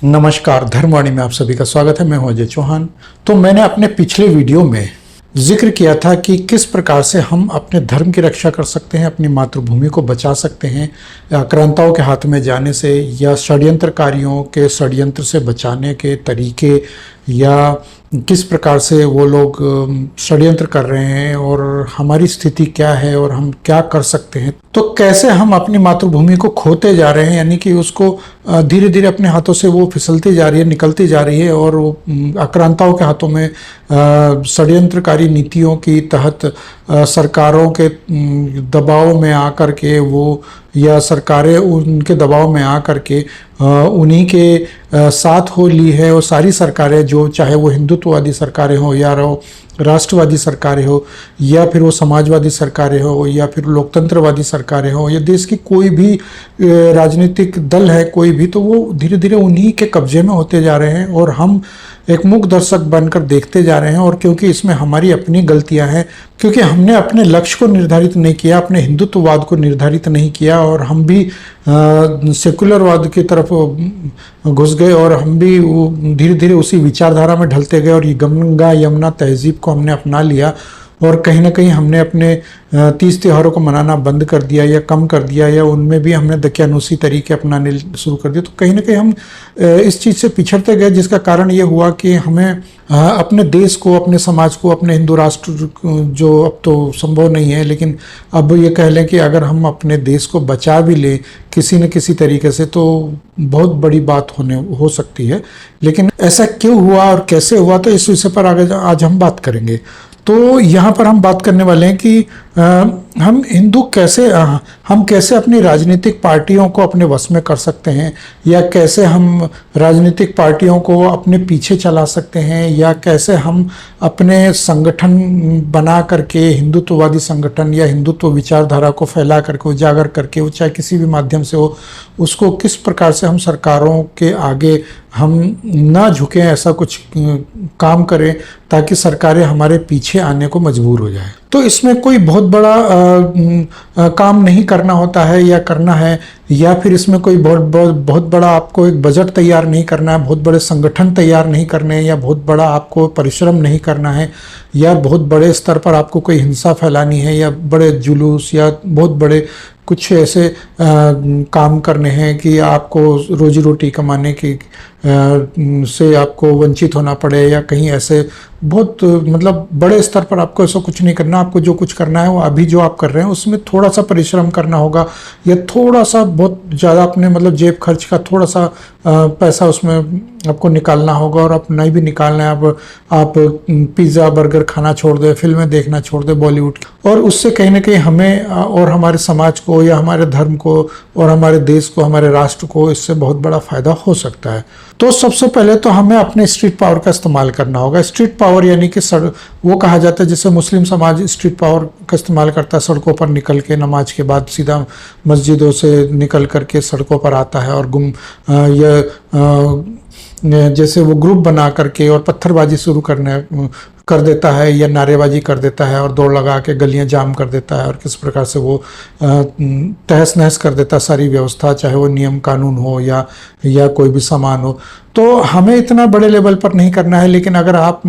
नमस्कार, धर्मवाणी में आप सभी का स्वागत है। मैं हूं अजय चौहान। तो मैंने अपने पिछले वीडियो में जिक्र किया था कि किस प्रकार से हम अपने धर्म की रक्षा कर सकते हैं, अपनी मातृभूमि को बचा सकते हैं आक्रांताओं के हाथ में जाने से, या षड्यंत्रकारियों के षड्यंत्र से बचाने के तरीके, या किस प्रकार से वो लोग षड्यंत्र कर रहे हैं और हमारी स्थिति क्या है और हम क्या कर सकते हैं। तो कैसे हम अपनी मातृभूमि को खोते जा रहे हैं, यानी कि उसको धीरे धीरे अपने हाथों से वो फिसलती जा रही है, निकलती जा रही है, और वो आक्रांताओं के हाथों में षड्यंत्रकारी नीतियों की तहत सरकारों के दबाव में आकर के वो, या सरकारें उनके दबाव में आकर के उन्हीं के साथ हो ली है। और सारी सरकारें, जो चाहे वो हिंदुत्ववादी सरकारें हो, या राष्ट्रवादी सरकारें हो, या फिर वो समाजवादी सरकारें हो, या फिर लोकतंत्रवादी सरकारें हो, या देश की कोई भी राजनीतिक दल है कोई भी, तो वो धीरे धीरे उन्हीं के कब्जे में होते जा रहे हैं और हम एक मूक दर्शक बनकर देखते जा रहे हैं। और क्योंकि इसमें हमारी अपनी गलतियां हैं, क्योंकि हमने अपने लक्ष्य को निर्धारित नहीं किया, अपने हिंदुत्ववाद को निर्धारित नहीं किया, और हम भी सेकुलरवाद की तरफ घुस गए, और हम भी धीरे धीरे उसी विचारधारा में ढलते गए, और ये गंगा यमुना तहजीब को हमने अपना लिया, और कहीं ना कहीं हमने अपने 30 त्योहारों को मनाना बंद कर दिया या कम कर दिया, या उनमें भी हमने दकियानूसी तरीके अपनाने शुरू कर दिए। तो कहीं ना कहीं हम इस चीज़ से पिछड़ते गए, जिसका कारण ये हुआ कि हमें अपने देश को, अपने समाज को, अपने हिंदू राष्ट्र, जो अब तो संभव नहीं है, लेकिन अब ये कह लें कि अगर हम अपने देश को बचा भी लें किसी न किसी तरीके से, तो बहुत बड़ी बात हो सकती है। लेकिन ऐसा क्यों हुआ और कैसे हुआ, तो इस विषय पर आगे आज हम बात करेंगे। तो यहाँ पर हम बात करने वाले हैं कि हम हिंदू हम कैसे अपनी राजनीतिक पार्टियों को अपने वश में कर सकते हैं, या कैसे हम राजनीतिक पार्टियों को अपने पीछे चला सकते हैं, या कैसे हम अपने संगठन बना करके, हिंदुत्ववादी संगठन या हिंदुत्व विचारधारा को फैला करके, उजागर करके, वो चाहे किसी भी माध्यम से हो, उसको किस प्रकार से हम सरकारों के आगे हम ना झुकें, ऐसा कुछ काम करें ताकि सरकारें हमारे पीछे आने को मजबूर हो जाए। तो इसमें कोई बहुत बड़ा काम नहीं करना होता है या करना है, या फिर इसमें कोई बहुत बड़ा आपको एक बजट तैयार नहीं करना है, बहुत बड़े संगठन तैयार नहीं करने हैं, या बहुत बड़ा आपको परिश्रम नहीं करना है, या बहुत बड़े स्तर पर आपको कोई हिंसा फैलानी है, या बड़े जुलूस, या बहुत बड़े कुछ ऐसे काम करने हैं कि आपको रोजी रोटी कमाने की से आपको वंचित होना पड़े, या कहीं ऐसे बहुत मतलब बड़े स्तर पर आपको ऐसा कुछ नहीं करना। आपको जो कुछ करना है वो अभी जो आप कर रहे हैं उसमें थोड़ा सा परिश्रम करना होगा, या थोड़ा सा बहुत ज़्यादा अपने मतलब जेब खर्च का थोड़ा सा पैसा उसमें आपको निकालना होगा। और आप नहीं भी निकालना है, आप पिज़्ज़ा बर्गर खाना छोड़ दें, फिल्में देखना छोड़ दें बॉलीवुड की, और उससे कहीं ना कहीं हमें और हमारे समाज को, या हमारे धर्म को, और हमारे देश को, हमारे राष्ट्र को इससे बहुत बड़ा फायदा हो सकता है। तो सबसे पहले तो हमें अपने स्ट्रीट पावर का इस्तेमाल करना होगा। स्ट्रीट पावर यानी कि वो कहा जाता है, जैसे मुस्लिम समाज स्ट्रीट पावर का इस्तेमाल करता है, सड़कों पर निकल के नमाज के बाद सीधा मस्जिदों से निकल करके सड़कों पर आता है, और जैसे वो ग्रुप बना करके और पत्थरबाजी शुरू कर देता है, या नारेबाजी कर देता है, और दौड़ लगा के गलियां जाम कर देता है, और किस प्रकार से वो तहस नहस कर देता है सारी व्यवस्था, चाहे वो नियम कानून हो या कोई भी सामान हो। तो हमें इतना बड़े लेवल पर नहीं करना है, लेकिन अगर आप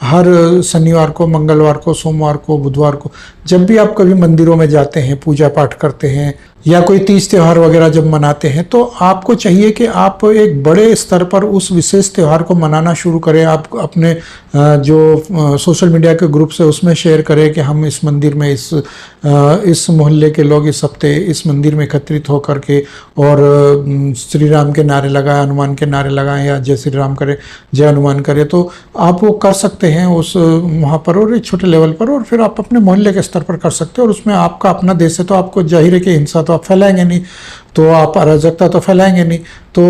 हर शनिवार को, मंगलवार को, सोमवार को, बुधवार को, जब भी आप कभी मंदिरों में जाते हैं, पूजा पाठ करते हैं, या कोई तीज त्यौहार वगैरह जब मनाते हैं, तो आपको चाहिए कि आप एक बड़े स्तर पर उस विशेष त्यौहार को मनाना शुरू करें। आप अपने जो सोशल मीडिया के ग्रुप से उसमें शेयर करें कि हम इस मंदिर में, इस मोहल्ले के लोग इस हफ्ते इस मंदिर में एकत्रित होकर के, और श्री राम के नारे लगाए, हनुमान के नारे लगाएं, या जय श्री राम करे, जय हनुमान करे। तो आप वो कर सकते हैं उस वहाँ पर, और एक छोटे लेवल पर, और फिर आप अपने मोहल्ले के स्तर पर कर सकते हैं। और उसमें आपका अपना देश है, तो आपको जाहिर है कि हिंसा तो आप फैलाएंगे नहीं, तो आप अराजकता तो फैलाएंगे नहीं, तो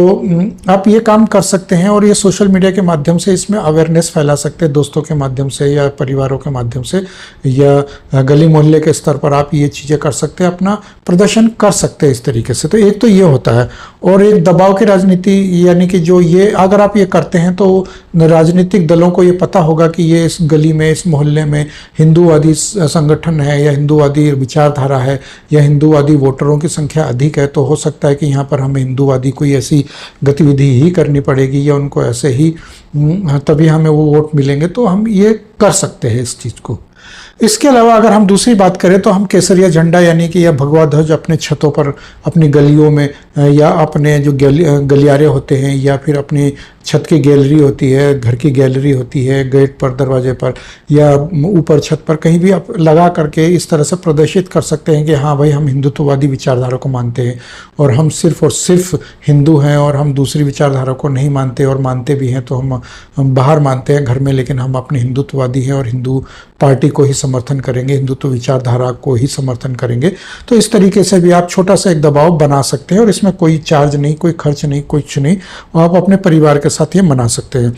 आप ये काम कर सकते हैं। और ये सोशल मीडिया के माध्यम से इसमें अवेयरनेस फैला सकते हैं, दोस्तों के माध्यम से, या परिवारों के माध्यम से, या गली मोहल्ले के स्तर पर आप ये चीज़ें कर सकते हैं, अपना प्रदर्शन कर सकते हैं इस तरीके से। तो एक तो ये होता है, और एक दबाव की राजनीति, यानी कि जो ये अगर आप ये करते हैं तो राजनीतिक दलों को ये पता होगा कि ये इस गली में, इस मोहल्ले में हिंदूवादी संगठन है, या हिंदूवादी विचारधारा है, या हिंदूवादी वोटरों की संख्या अधिक है, तो हो सकता है कि यहाँ पर हमें हिंदूवादी कोई ऐसी गतिविधि ही करनी पड़ेगी या उनको ऐसे ही तभी हमें वो वोट मिलेंगे, तो हम ये कर सकते हैं इस चीज़ को। इसके अलावा अगर हम दूसरी बात करें तो हम केसरिया झंडा यानी कि या भगवा ध्वज अपने छतों पर, अपनी गलियों में या अपने जो गलियारे होते हैं या फिर अपनी छत की गैलरी होती है, घर की गैलरी होती है, गेट पर, दरवाजे पर या ऊपर छत पर कहीं भी आप लगा करके इस तरह से प्रदर्शित कर सकते हैं कि हाँ भाई हम हिंदुत्ववादी विचारधारा को मानते हैं और हम सिर्फ और सिर्फ हिंदू हैं और हम दूसरी विचारधारा को नहीं मानते, और मानते भी हैं तो हम बाहर मानते हैं घर में, लेकिन हम अपने हिंदुत्ववादी हैं और हिंदू पार्टी को ही समर्थन करेंगे, हिंदुत्व विचारधारा को ही समर्थन करेंगे। तो इस तरीके से भी आप छोटा सा एक दबाव बना सकते हैं और इसमें कोई चार्ज नहीं, कोई खर्च नहीं, कुछ नहीं, आप अपने परिवार के साथ ये मना सकते हैं।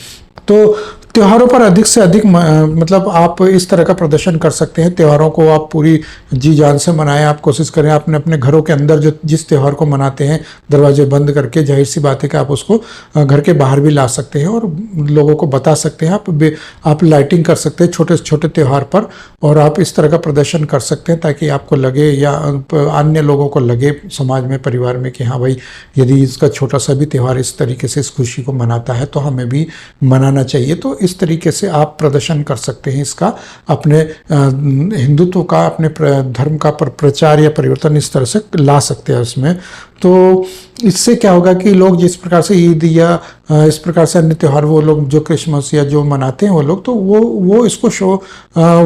तो त्योहारों पर अधिक से अधिक मतलब आप इस तरह का प्रदर्शन कर सकते हैं। त्योहारों को आप पूरी जी जान से मनाएं, आप कोशिश करें अपने अपने घरों के अंदर जो जिस त्यौहार को मनाते हैं दरवाजे बंद करके, जाहिर सी बात है कि आप उसको घर के बाहर भी ला सकते हैं और लोगों को बता सकते हैं। आप लाइटिंग कर सकते हैं छोटे छोटे त्यौहार पर और आप इस तरह का प्रदर्शन कर सकते हैं ताकि आपको लगे या अन्य लोगों को लगे समाज में, परिवार में कि हाँ भाई यदि इसका छोटा सा भी त्यौहार इस तरीके से इस खुशी को मनाता है तो हमें भी मनाना चाहिए। तो इस तरीके से आप प्रदर्शन कर सकते हैं इसका, अपने हिंदुत्व का, अपने धर्म का प्रचार या परिवर्तन इस तरह से ला सकते हैं उसमें। तो इससे क्या होगा कि लोग जिस प्रकार से ईद या इस प्रकार से अन्य त्यौहार वो लोग जो क्रिसमस या जो मनाते हैं वो लोग, तो वो इसको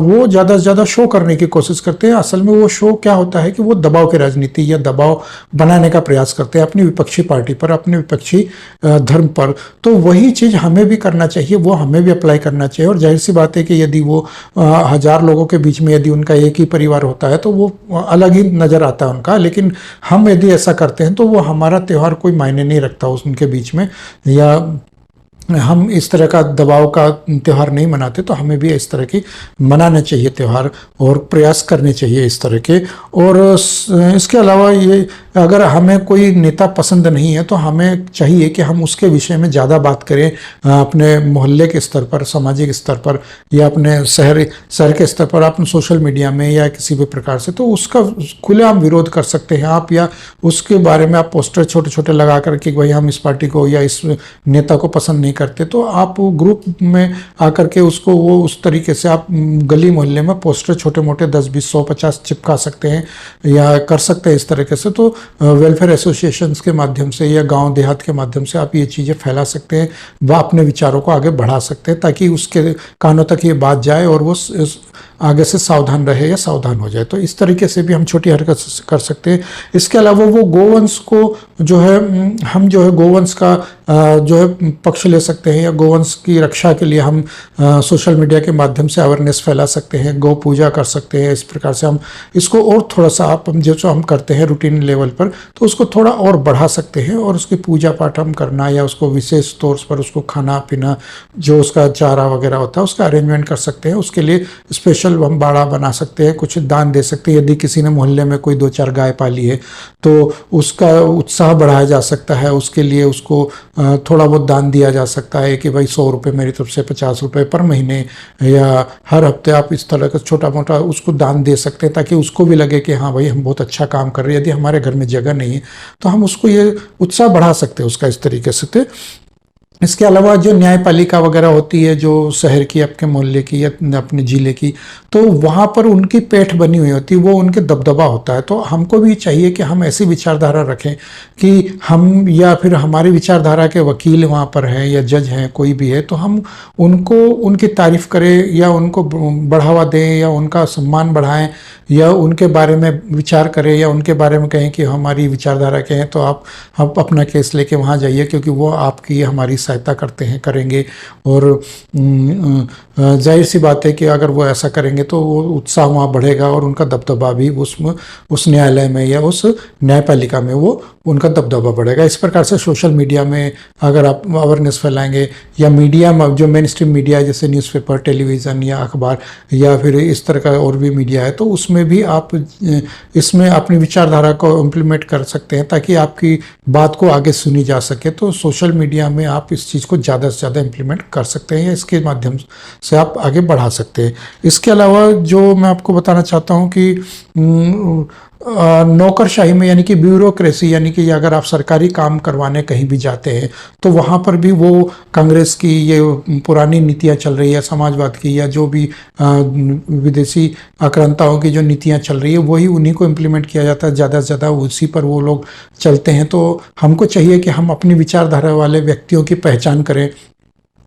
वो ज़्यादा से ज़्यादा शो करने की कोशिश करते हैं। असल में वो शो क्या होता है कि वो दबाव की राजनीति या दबाव बनाने का प्रयास करते हैं अपनी विपक्षी पार्टी पर, अपने विपक्षी धर्म पर। तो वही चीज़ हमें भी करना चाहिए, वो हमें भी अप्लाई करना चाहिए। और जाहिर सी बात है कि यदि वो 1000 लोगों के बीच में यदि उनका एक ही परिवार होता है तो वो अलग ही नज़र आता है उनका, लेकिन हम यदि ऐसा करते हैं तो वो हमारा त्यौहार कोई मायने नहीं रखता उनके बीच में, या हम इस तरह का दबाव का त्यौहार नहीं मनाते। तो हमें भी इस तरह की मनाना चाहिए त्यौहार और प्रयास करने चाहिए इस तरह के। और इसके अलावा ये अगर हमें कोई नेता पसंद नहीं है तो हमें चाहिए कि हम उसके विषय में ज़्यादा बात करें अपने मोहल्ले के स्तर पर, सामाजिक स्तर पर या अपने शहर के स्तर पर, अपने सोशल मीडिया में या किसी भी प्रकार से। तो उसका खुलेआम विरोध कर सकते हैं आप, या उसके बारे में आप पोस्टर छोटे छोटे लगा करके भाई हम इस पार्टी को या इस नेता को पसंद नहीं करते, तो आप ग्रुप में आकर के उसको वो उस तरीके से आप गली मोहल्ले में पोस्टर छोटे मोटे 10, 20, 100, 50 चिपका सकते हैं या कर सकते हैं इस तरीके से। तो वेलफेयर एसोसिएशंस के माध्यम से या गांव देहात के माध्यम से आप ये चीज़ें फैला सकते हैं, वह अपने विचारों को आगे बढ़ा सकते हैं ताकि उसके कानों तक ये बात जाए और वो आगे से सावधान रहे या सावधान हो जाए। तो इस तरीके से भी हम छोटी हरकत कर सकते हैं। इसके अलावा वो गोवंश को जो है हम जो है गोवंश का जो है पक्ष ले सकते हैं, या गोवंश की रक्षा के लिए हम सोशल मीडिया के माध्यम से अवेयरनेस फैला सकते हैं, गौ पूजा कर सकते हैं। इस प्रकार से हम इसको और थोड़ा सा आप जो हम करते हैं रूटीन लेवल पर, तो उसको थोड़ा और बढ़ा सकते हैं और उसकी पूजा पाठ हम करना या उसको विशेष तौर पर उसको खाना पीना जो उसका चारा वगैरह होता है उसका अरेंजमेंट कर सकते हैं। उसके लिए स्पेशल हम बाड़ा बना सकते हैं, कुछ दान दे सकते हैं। यदि किसी ने मोहल्ले में कोई 2-4 गाय पाली है तो उसका उत्साह बढ़ाया जा सकता है, उसके लिए उसको थोड़ा बहुत दान दिया जा सकता है कि भाई 100 रुपये मेरी तरफ से, 50 रुपये पर महीने या हर हफ्ते आप इस तरह का छोटा मोटा उसको दान दे सकते हैं ताकि उसको भी लगे कि हाँ भाई हम बहुत अच्छा काम कर रहे हैं। यदि हमारे घर में जगह नहीं है तो हम उसको ये उत्साह बढ़ा सकते हैं उसका इस तरीके से। इसके अलावा जो न्यायपालिका वगैरह होती है जो शहर की, आपके मोहल्ले की या अपने ज़िले की, तो वहाँ पर उनकी पेठ बनी हुई होती है, वो उनके दबदबा होता है। तो हमको भी चाहिए कि हम ऐसी विचारधारा रखें कि हम या फिर हमारी विचारधारा के वकील वहाँ पर हैं या जज हैं, कोई भी है, तो हम उनको उनकी तारीफ़ करें या उनको बढ़ावा दें या उनका सम्मान बढ़ाएं या उनके बारे में विचार करें या उनके बारे में कहें कि हमारी विचारधारा के हैं तो आप अपना केस लेके वहाँ जाइए, क्योंकि वो आपकी हमारी सहायता करते हैं, करेंगे। और जाहिर सी बात है कि अगर वो ऐसा करेंगे तो वो उत्साह वहाँ बढ़ेगा और उनका दबदबा भी उस न्यायालय में या उस न्यायपालिका में वो उनका दबदबा बढ़ेगा। इस प्रकार से सोशल मीडिया में अगर आप अवेयरनेस फैलाएंगे या मीडिया में जो मेन स्ट्रीम मीडिया है जैसे न्यूज़पेपर, टेलीविज़न या अखबार या फिर इस तरह का और भी मीडिया है, तो उसमें भी आप इसमें अपनी विचारधारा को इम्प्लीमेंट कर सकते हैं ताकि आपकी बात को आगे सुनी जा सके। तो सोशल मीडिया में आप इस चीज़ को ज़्यादा से ज़्यादा इम्प्लीमेंट कर सकते हैं या इसके माध्यम से आप आगे बढ़ा सकते हैं। इसके अलावा जो मैं आपको बताना चाहता हूँ कि नौकरशाही में, यानी कि ब्यूरोक्रेसी, यानी कि अगर आप सरकारी काम करवाने कहीं भी जाते हैं तो वहाँ पर भी वो कांग्रेस की ये पुरानी नीतियाँ चल रही है, समाजवाद की या जो भी विदेशी आक्रांताओं की जो नीतियाँ चल रही है वही उन्हीं को इम्प्लीमेंट किया जाता है, ज़्यादा से ज़्यादा उसी पर वो लोग चलते हैं। तो हमको चाहिए कि हम अपनी विचारधारा वाले व्यक्तियों की पहचान करें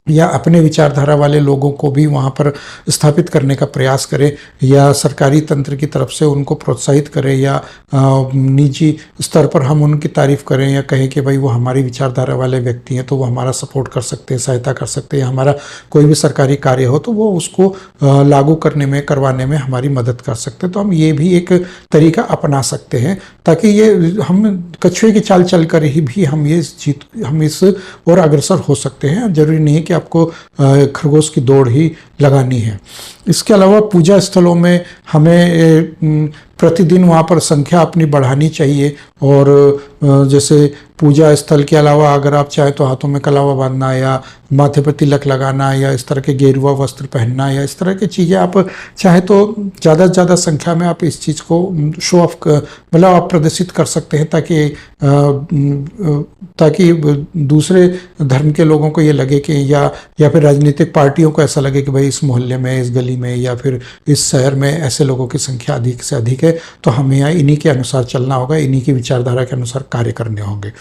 या अपने विचारधारा वाले लोगों को भी वहाँ पर स्थापित करने का प्रयास करें, या सरकारी तंत्र की तरफ से उनको प्रोत्साहित करें, या निजी स्तर पर हम उनकी तारीफ़ करें या कहें कि भाई वो हमारी विचारधारा वाले व्यक्ति हैं तो वो हमारा सपोर्ट कर सकते हैं, सहायता कर सकते हैं, हमारा कोई भी सरकारी कार्य हो तो वो उसको लागू करने में, करवाने में हमारी मदद कर सकते हैं। तो हम ये भी एक तरीका अपना सकते हैं ताकि ये हम कछुए की चाल चल कर ही भी हम इस और अग्रसर हो सकते हैं। जरूरी नहीं है कि आपको खरगोश की दौड़ ही लगानी है। इसके अलावा पूजा स्थलों में हमें प्रतिदिन वहाँ पर संख्या अपनी बढ़ानी चाहिए, और जैसे पूजा स्थल के अलावा अगर आप चाहें तो हाथों में कलावा बांधना या माथे पर तिलक लगाना या इस तरह के गेरुआ वस्त्र पहनना या इस तरह की चीज़ें आप चाहे तो ज़्यादा से ज़्यादा संख्या में आप इस चीज़ को शो ऑफ मतलब आप प्रदर्शित कर सकते हैं ताकि दूसरे धर्म के लोगों को ये लगे कि या फिर राजनीतिक पार्टियों को ऐसा लगे कि भाई इस मोहल्ले में, इस गली में या फिर इस शहर में ऐसे लोगों की संख्या अधिक से अधिक है, तो हमें यहाँ इन्हीं के अनुसार चलना होगा, इन्हीं की विचारधारा के अनुसार कार्य करने होंगे।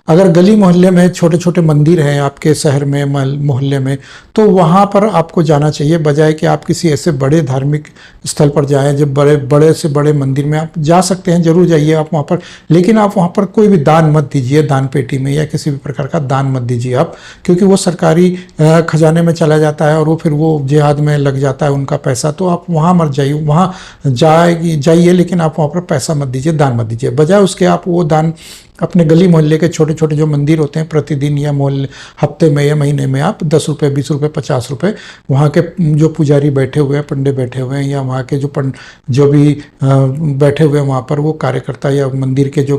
अगर गली मोहल्ले में छोटे छोटे मंदिर हैं आपके शहर में, मोहल्ले में, तो वहाँ पर आपको जाना चाहिए, बजाय कि आप किसी ऐसे बड़े धार्मिक स्थल पर जाएं। जब बड़े से बड़े मंदिर में आप जा सकते हैं, जरूर जाइए आप वहाँ पर, लेकिन आप वहाँ पर कोई भी दान मत दीजिए, दान पेटी में या किसी भी प्रकार का दान मत दीजिए आप, क्योंकि वो सरकारी खजाने में चला जाता है और वो फिर वो जिहाद में लग जाता है उनका पैसा। तो आप वहाँ मत जाइए, वहाँ जाइए लेकिन आप वहाँ पर पैसा मत दीजिए, दान मत दीजिए। बजाय उसके आप वो दान अपने गली मोहल्ले के छोटे छोटे जो मंदिर होते हैं, प्रतिदिन या मोहल्ले हफ्ते में या महीने में आप 10 रुपये, 20 रुपये, 50 रुपये वहाँ के जो पुजारी बैठे हुए हैं, पंडे बैठे हुए हैं, या वहाँ के जो भी बैठे हुए हैं वहाँ पर वो कार्यकर्ता या मंदिर के जो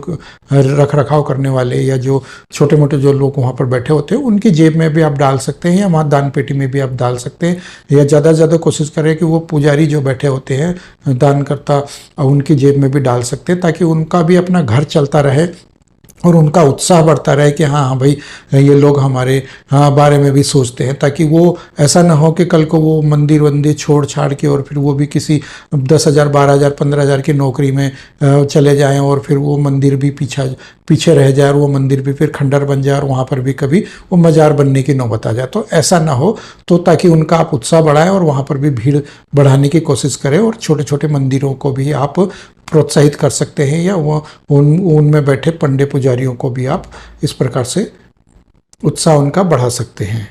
रख रखाव करने वाले या जो छोटे मोटे जो लोग वहाँ पर बैठे होते हैं उनकी जेब में भी आप डाल सकते हैं, या वहाँ दान पेटी में भी आप डाल सकते हैं। या ज़्यादा से ज़्यादा कोशिश करें कि वो पुजारी जो बैठे होते हैं दानकर्ता, उनकी जेब में भी डाल सकते हैं, ताकि उनका भी अपना घर चलता रहे और उनका उत्साह बढ़ता रहे कि हाँ भाई ये लोग हमारे बारे में भी सोचते हैं, ताकि वो ऐसा ना हो कि कल को वो मंदिर छोड़ छाड़ के और फिर वो भी किसी 10,000, 12,000, 15,000 की नौकरी में चले जाएं और फिर वो मंदिर भी पीछे रह जाए और वो मंदिर भी फिर खंडर बन जाए और वहाँ पर भी कभी वो मजार बनने की नौबत आ जाए। तो ऐसा ना हो, तो ताकि उनका आप उत्साह बढ़ाएं और वहाँ पर भी भीड़ बढ़ाने की कोशिश करें, और छोटे छोटे मंदिरों को भी आप प्रोत्साहित कर सकते हैं, या वो उनमें बैठे पंडे पुजारियों को भी आप इस प्रकार से उत्साह उनका बढ़ा सकते हैं।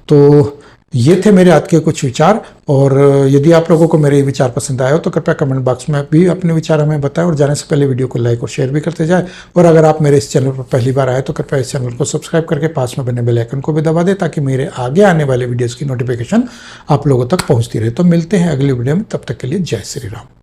तो ये थे मेरे आज के कुछ विचार, और यदि आप लोगों को मेरे ये विचार पसंद आए हो तो कृपया कमेंट बॉक्स में भी अपने विचार हमें बताएं, और जाने से पहले वीडियो को लाइक और शेयर भी करते जाएं। और अगर आप मेरे इस चैनल पर पहली बार आए तो कृपया इस चैनल को सब्सक्राइब करके पास में बने बेल आइकन को भी दबा दें, ताकि मेरे आगे आने वाले वीडियोज़ की नोटिफिकेशन आप लोगों तक पहुँचती रहे। तो मिलते हैं अगली वीडियो में, तब तक के लिए जय श्री राम।